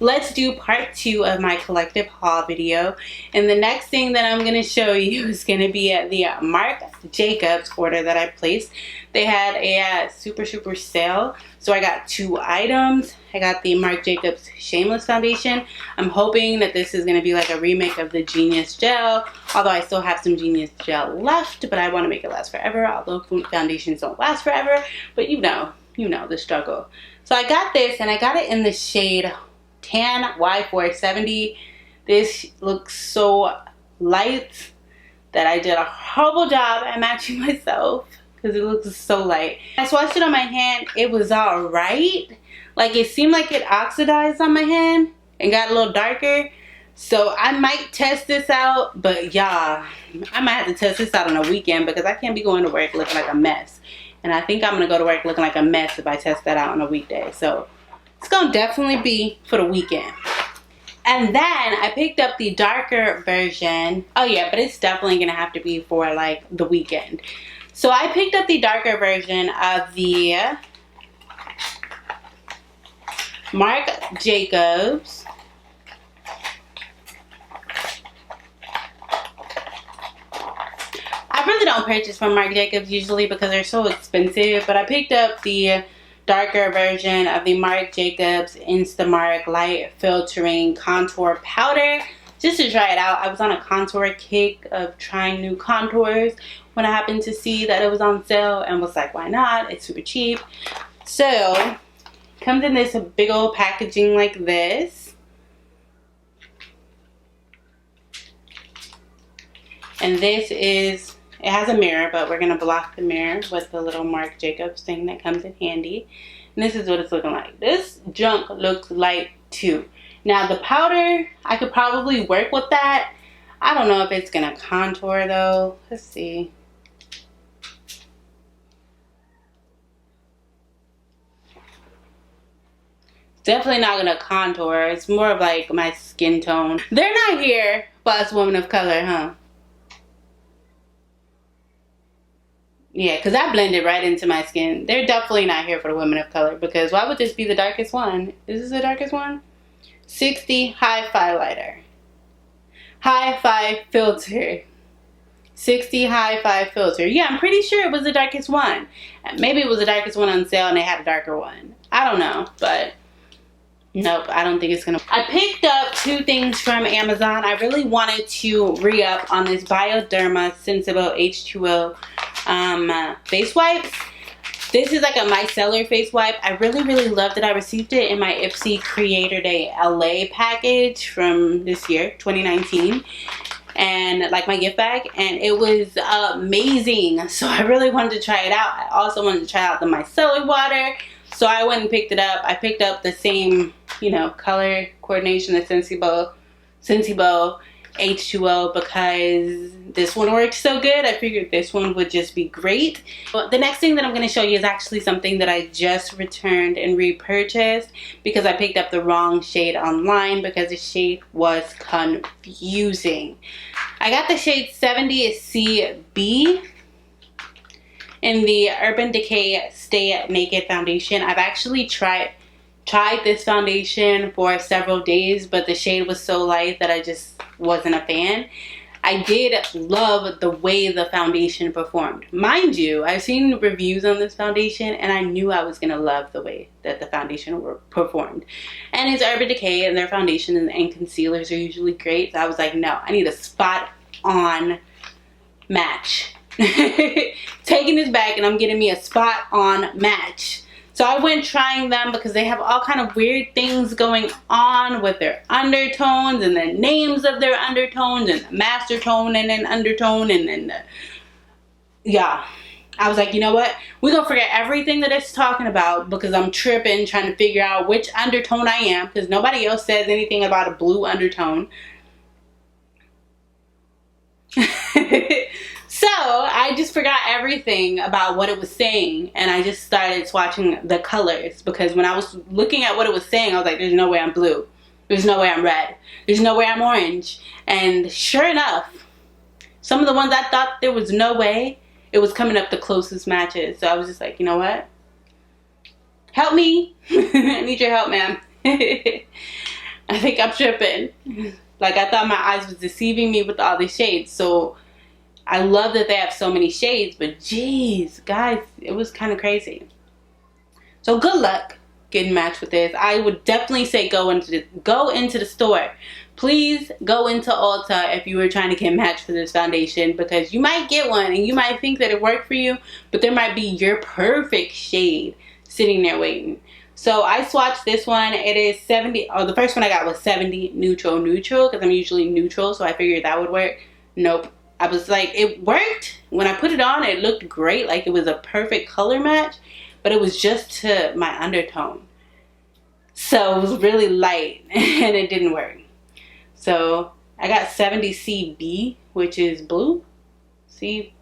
let's do part 2 of my collective haul video. And the next thing that I'm going to show you is going to be the Marc Jacobs order that I placed. They had a super sale, so I got 2 items. I got the Marc Jacobs Shameless Foundation. I'm hoping that this is going to be like a remake of the Genius Gel, although I still have some Genius Gel left, but I want to make it last forever, although foundations don't last forever, but you know the struggle. So I got this, and I got it in the shade Tan Y470. This looks so light that I did a horrible job at matching myself, because it looks so light. I swatched it on my hand. It was alright. Like, it seemed like it oxidized on my hand and got a little darker. So I might test this out, but yeah, I might have to test this out on a weekend, because I can't be going to work looking like a mess. And I think I'm going to go to work looking like a mess if I test that out on a weekday. So it's going to definitely be for the weekend. And then I picked up the darker version. Oh yeah, but it's definitely going to have to be for like the weekend. So I picked up the darker version of the Marc Jacobs I really don't purchase from Marc Jacobs usually because they're so expensive, but I picked up the darker version of the Marc Jacobs Instamark Light Filtering Contour Powder just to try it out. I was on a contour kick of trying new contours when I happened to see that it was on sale and was like, why not? It's super cheap. So comes in this big old packaging like this, and this is, it has a mirror, but we're gonna block the mirror with the little Marc Jacobs thing that comes in handy. And this is what it's looking like. This junk looks light too. Now the powder, I could probably work with that. I don't know if it's gonna contour though. Let's see. Definitely not gonna contour. It's more of like my skin tone. They're not here for us women of color, huh? Yeah, because I blended right into my skin. They're definitely not here for the women of color, because why would this be the darkest one? Is this the darkest one? 60 Hi-Fi lighter. Hi-Fi filter. 60 Hi-Fi filter. Yeah, I'm pretty sure it was the darkest one. Maybe it was the darkest one on sale and they had a darker one. I don't know, but nope, I don't think it's gonna. I picked up 2 things from Amazon. I really wanted to re-up on this Bioderma Sensibio H2O face wipes. This is like a micellar face wipe. I really loved it. I received it in my Ipsy Creator Day LA package from this year, 2019. And like my gift bag, and it was amazing. So I really wanted to try it out. I also wanted to try out the micellar water. So I went and picked it up. I picked up the same, you know, color coordination as Sensibio H2O because this one works so good. I figured this one would just be great. But the next thing that I'm going to show you is actually something that I just returned and repurchased because I picked up the wrong shade online because the shade was confusing. I got the shade 70CB in the Urban Decay Stay Naked foundation. I've actually tried this foundation for several days, but the shade was so light that I just wasn't a fan. I did love the way the foundation performed. Mind you, I've seen reviews on this foundation and I knew I was going to love the way that the foundation performed. And it's Urban Decay and their foundation and concealers are usually great. So I was like, no, I need a spot on match. Taking this back and I'm getting me a spot on match. So I went trying them because they have all kind of weird things going on with their undertones and the names of their undertones and the master tone and an undertone and then yeah. I was like, you know what? We're going to forget everything that it's talking about because I'm tripping trying to figure out which undertone I am because nobody else says anything about a blue undertone. So I just forgot everything about what it was saying and I just started swatching the colors because when I was looking at what it was saying, I was like, there's no way I'm blue. There's no way I'm red. There's no way I'm orange. And sure enough, some of the ones I thought there was no way, it was coming up the closest matches. So I was just like, you know what? Help me. I need your help, ma'am. I think I'm tripping. Like, I thought my eyes was deceiving me with all these shades. So I love that they have so many shades, but geez, guys, it was kind of crazy. So good luck getting matched with this. I would definitely say go into the store. Please go into Ulta if you were trying to get matched for this foundation, because you might get one and you might think that it worked for you, but there might be your perfect shade sitting there waiting. So I swatched this one. It is 70, oh, the first one I got was 70 neutral, because I'm usually neutral, so I figured that would work. Nope. I was like, it worked. When I put it on, it looked great. Like, it was a perfect color match, but it was just to my undertone. So it was really light and it didn't work. So I got 70 CB, which is blue. See?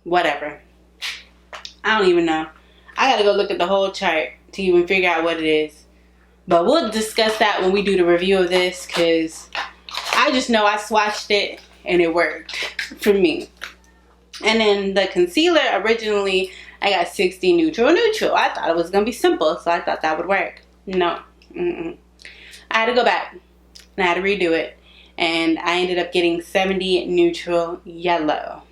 Whatever. I don't even know. I gotta go look at the whole chart to even figure out what it is. But we'll discuss that when we do the review of this, because I just know I swatched it and it worked for me. And then the concealer, originally I got 60 neutral. I thought it was gonna be simple, so I thought that would work. No. I had to go back and I had to redo it, and I ended up getting 70 neutral yellow.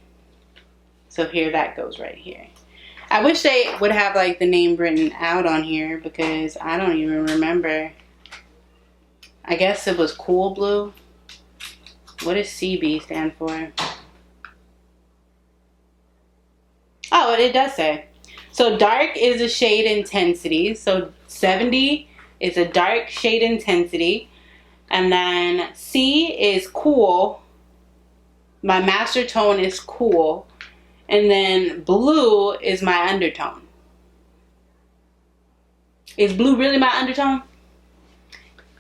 So here that goes right here. I wish they would have like the name written out on here, because I don't even remember. I guess it was cool blue. What does CB stand for? Oh, it does say. So dark is a shade intensity. So 70 is a dark shade intensity. And then C is cool. My master tone is cool. And then blue is my undertone. Is blue really my undertone?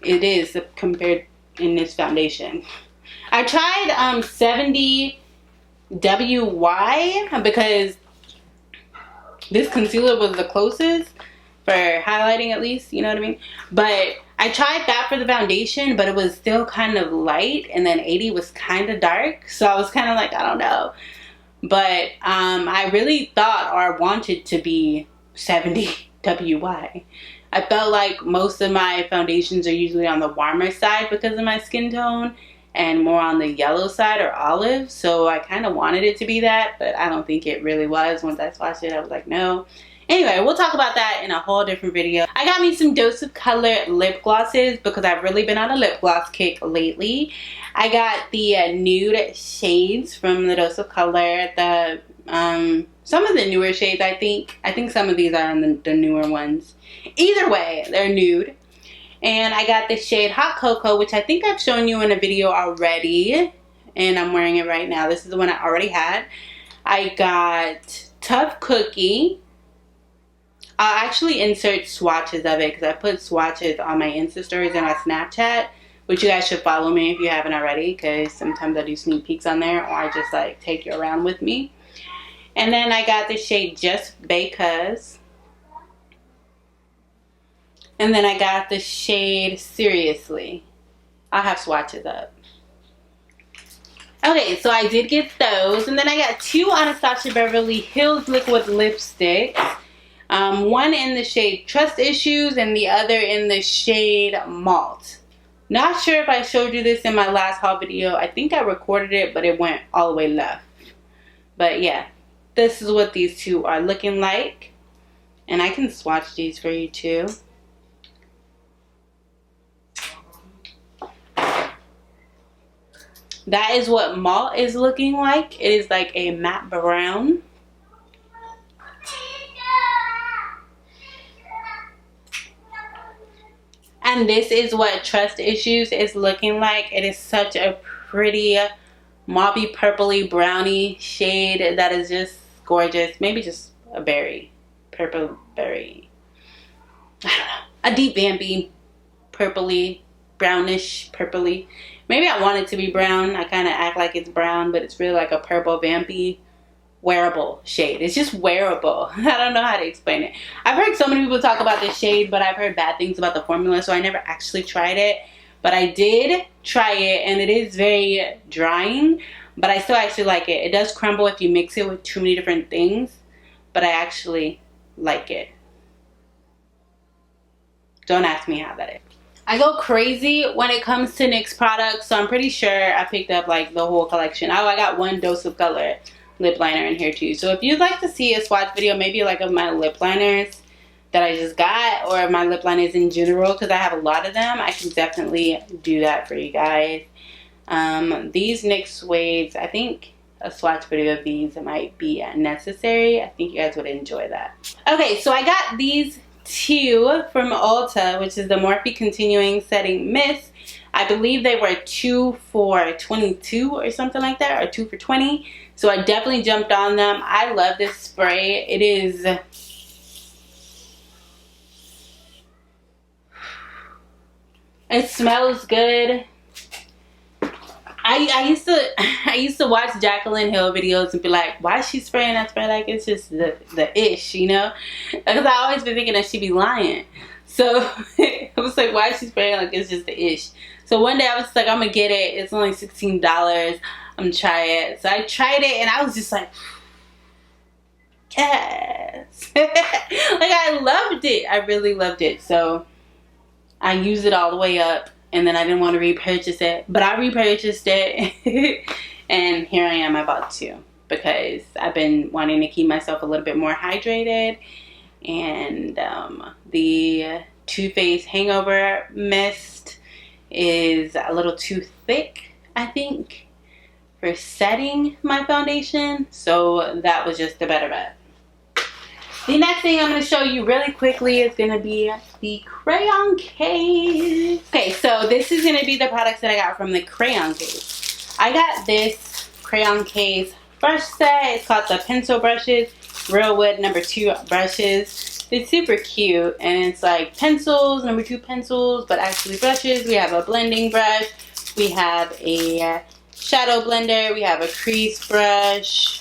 It is, compared in this foundation. I tried 70 WY because this concealer was the closest for highlighting, at least, you know what I mean? But I tried that for the foundation, but it was still kind of light, and then 80 was kind of dark, so I was kind of like, I don't know. But I really thought or wanted to be 70 WY. I felt like most of my foundations are usually on the warmer side because of my skin tone, and more on the yellow side or olive, so I kind of wanted it to be that, but I don't think it really was. Once I swatched it, I was like, no. Anyway, we'll talk about that in a whole different video. I got me some Dose of Color lip glosses because I've really been on a lip gloss kick lately. I got the nude shades from the Dose of Color. The some of the newer shades, I think. I think some of these are on the newer ones. Either way, they're nude. And I got the shade Hot Cocoa, which I think I've shown you in a video already. And I'm wearing it right now. This is the one I already had. I got Tough Cookie. I'll actually insert swatches of it because I put swatches on my Insta stories and my Snapchat, which you guys should follow me if you haven't already, because sometimes I do sneak peeks on there, or I just like take you around with me. And then I got the shade Just BAEcause. And then I got the shade Seriously. I'll have swatches up. Okay, so I did get those. And then I got two Anastasia Beverly Hills liquid lipsticks. One in the shade Trust Issues and the other in the shade Malt. Not sure if I showed you this in my last haul video. I think I recorded it, but it went all the way left. But yeah, this is what these two are looking like. And I can swatch these for you too. That is what Malt is looking like. It is like a matte brown. And this is what Trust Issues is looking like. It is such a pretty mauvey purpley brownie shade that is just gorgeous. Maybe just a berry. Purple berry. I don't know. A deep vampy purpley, brownish purpley. Maybe I want it to be brown. I kind of act like it's brown, but it's really like a purple vampy wearable shade. It's just wearable. I don't know how to explain it. I've heard so many people talk about this shade, but I've heard bad things about the formula, so I never actually tried it. But I did try it, and it is very drying, but I still actually like it. It does crumble if you mix it with too many different things, but I actually like it. Don't ask me how that is. I go crazy when it comes to NYX products, so I'm pretty sure I picked up like the whole collection. Oh, I got one Dose of Color lip liner in here too. So if you'd like to see a swatch video, maybe like of my lip liners that I just got, or my lip liners in general, because I have a lot of them, I can definitely do that for you guys. These NYX Suedes, I think a swatch video of these might be necessary. I think you guys would enjoy that. Okay, so I got these two from ULTA, which is the Morphe Continuing Setting Mist. I believe they were 2 for $22 or something like that, or 2 for $20. So I definitely jumped on them. I love this spray. It is... It smells good. I used to watch Jaclyn Hill videos and be like, why is she spraying that spray like it's just the ish, you know? Because I always been thinking that she'd be lying. So I was like, why is she spraying like it's just the ish? So one day I was like, I'm gonna get it. It's only $16. I'm gonna try it. So I tried it and I was just like, yes. Like I loved it. I really loved it. So I used it all the way up, and then I didn't want to repurchase it, but I repurchased it. And here I am. I bought two because I've been wanting to keep myself a little bit more hydrated. And the Too Faced Hangover Mist is a little too thick, I think, for setting my foundation. So that was just a better bet. The next thing I'm going to show you really quickly is going to be the Crayon Case. Okay, so this is going to be the products that I got from the Crayon Case. I got this Crayon Case brush set. It's called the Pencil Brushes Real Wood #2 brushes. It's super cute, and it's like pencils, #2 pencils, but actually brushes. We have a blending brush. We have a shadow blender. We have a crease brush.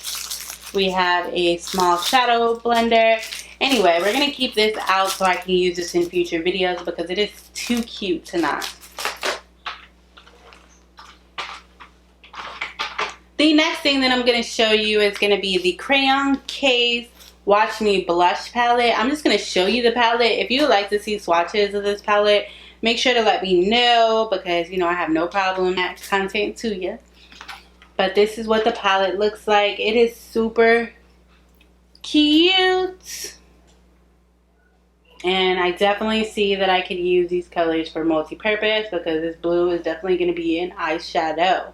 We have a small shadow blender. Anyway, we're going to keep this out so I can use this in future videos because it is too cute to not. The next thing that I'm going to show you is going to be the Crayon Case Watch Me Blush palette. I'm just going to show you the palette. If you would like to see swatches of this palette, make sure to let me know because, you know, I have no problem at content to you. But this is what the palette looks like. It is super cute. And I definitely see that I could use these colors for multi-purpose because this blue is definitely going to be an eyeshadow.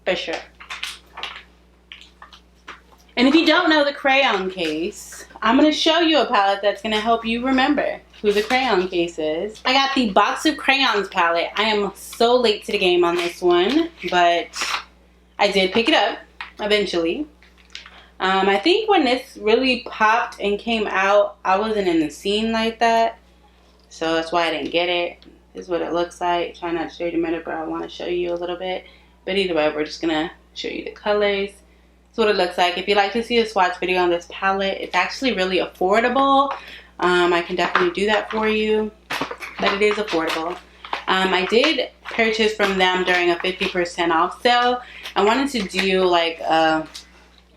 For sure. And if you don't know the Crayon Case, I'm going to show you a palette that's going to help you remember who the Crayon Case is. I got the Box of Crayons palette. I am so late to the game on this one, but I did pick it up eventually. I think when this really popped and came out, I wasn't in the scene like that. So that's why I didn't get it. This is what it looks like. Try not to show you the mirror, but I want to show you a little bit. But either way, we're just going to show you the colors. That's what it looks like. If you'd like to see a swatch video on this palette, it's actually really affordable. I can definitely do that for you. But it is affordable. I did purchase from them during a 50% off sale. I wanted to do like a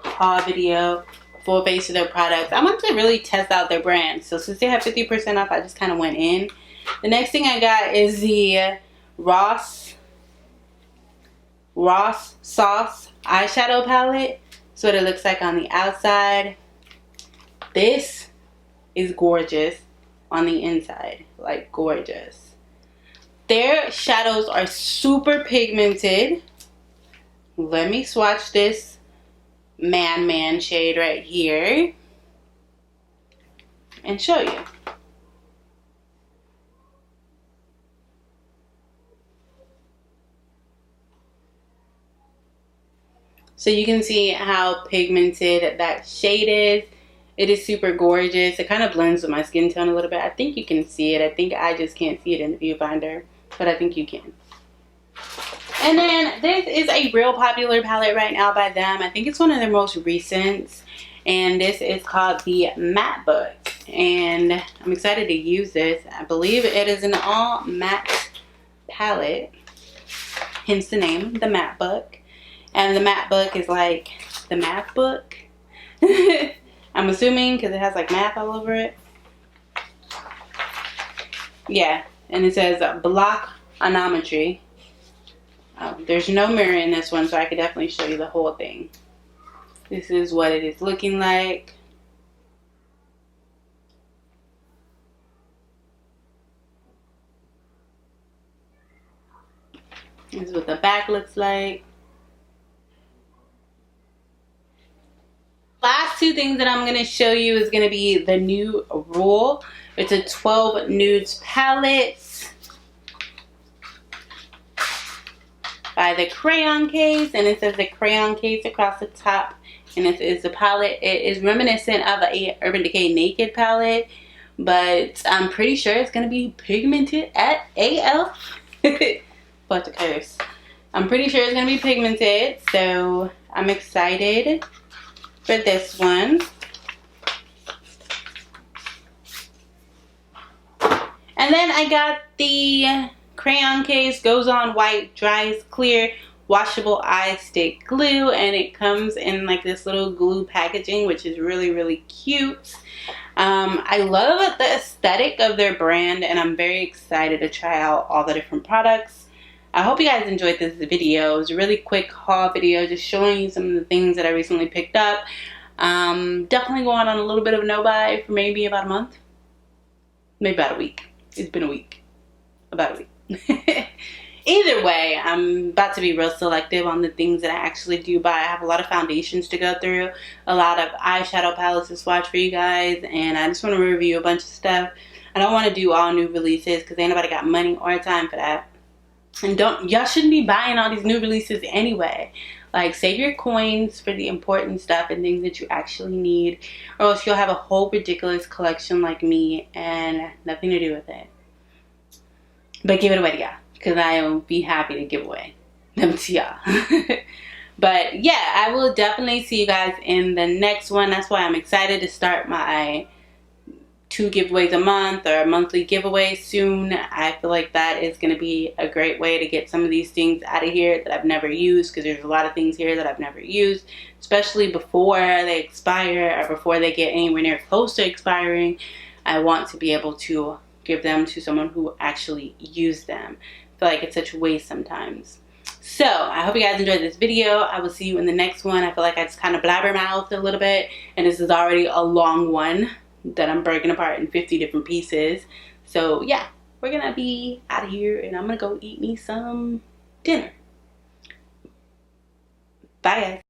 haul video, full face of their products. I wanted to really test out their brand. So since they have 50% off, I just kind of went in. The next thing I got is the Ross Sauce eyeshadow palette. That's what it looks like on the outside. This is gorgeous on the inside. Like gorgeous. Their shadows are super pigmented. Let me swatch this Man shade right here and show you. So you can see how pigmented that shade is. It is super gorgeous. It kind of blends with my skin tone a little bit. I think you can see it. I think I just can't see it in the viewfinder, but I think you can. And then this is a real popular palette right now by them. I think it's one of their most recent. And this is called the Matte Book. And I'm excited to use this. I believe it is an all matte palette. Hence the name, the Matte Book. And the Matte Book is like the math book. I'm assuming because it has like math all over it. Yeah, and it says block onometry. There's no mirror in this one, so I could definitely show you the whole thing. This is what it is looking like. This is what the back looks like. Last two things that I'm going to show you is going to be the new Rule. It's a 12 nudes palette by the Crayon Case, and it says the Crayon Case across the top, and it is a palette. It is reminiscent of a Urban Decay Naked palette, but I'm pretty sure it's going to be pigmented at AF. What a curse. I'm pretty sure it's going to be pigmented, so I'm excited for this one. And then I got the Crayon Case Goes On White Dries Clear Washable Eye Stick Glue, and it comes in like this little glue packaging, which is really, really cute. I love the aesthetic of their brand, and I'm very excited to try out all the different products. I hope you guys enjoyed this video. It was a really quick haul video, just showing you some of the things that I recently picked up. Definitely going on a little bit of no buy for maybe about a month. Maybe about a week. It's been a week. About a week. Either way, I'm about to be real selective on the things that I actually do buy. I have a lot of foundations to go through, a lot of eyeshadow palettes to swatch for you guys, and I just want to review a bunch of stuff. I don't want to do all new releases because ain't nobody got money or time for that. And y'all shouldn't be buying all these new releases anyway. Like, save your coins for the important stuff and things that you actually need, or else you'll have a whole ridiculous collection like me and nothing to do with it. But give it away to y'all, because I will be happy to give away them to y'all. But yeah, I will definitely see you guys in the next one. That's why I'm excited to start my 2 giveaways a month or a monthly giveaway soon. I feel like that is going to be a great way to get some of these things out of here that I've never used, because there's a lot of things here that I've never used, especially before they expire or before they get anywhere near close to expiring. I want to be able to give them to someone who actually used them. I feel like it's such a waste sometimes. So I hope you guys enjoyed this video. I will see you in the next one. I feel like I just kind of blabbermouthed a little bit, and this is already a long one that I'm breaking apart in 50 different pieces. So yeah, we're gonna be out of here, and I'm gonna go eat me some dinner. Bye guys.